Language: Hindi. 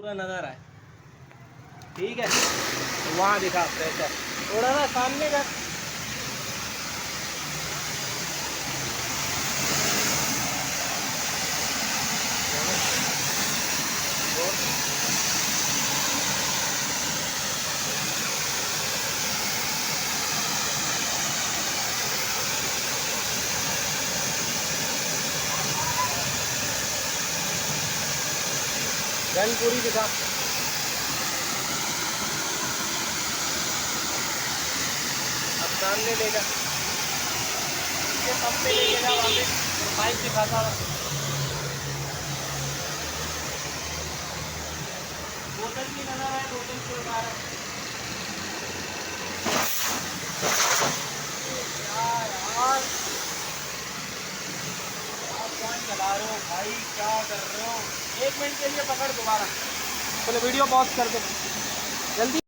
पूरा नज़र आए। ठीक है, तो वहाँ दिखा प्रेशर थोड़ा ना सामने का। गन पूरी दिखा। अब सामने लेगा, ये पंप पे लेके जा, वहाँ पे पाइप दिखाता रहा। बोतल की नजर है, बोतल से उठा रहा है। यार आप कौन चला रहे हो भाई, क्या कर रहे हो? 1 मिनट के लिए पकड़ दोबारा, चलो वीडियो पॉज कर दो जल्दी।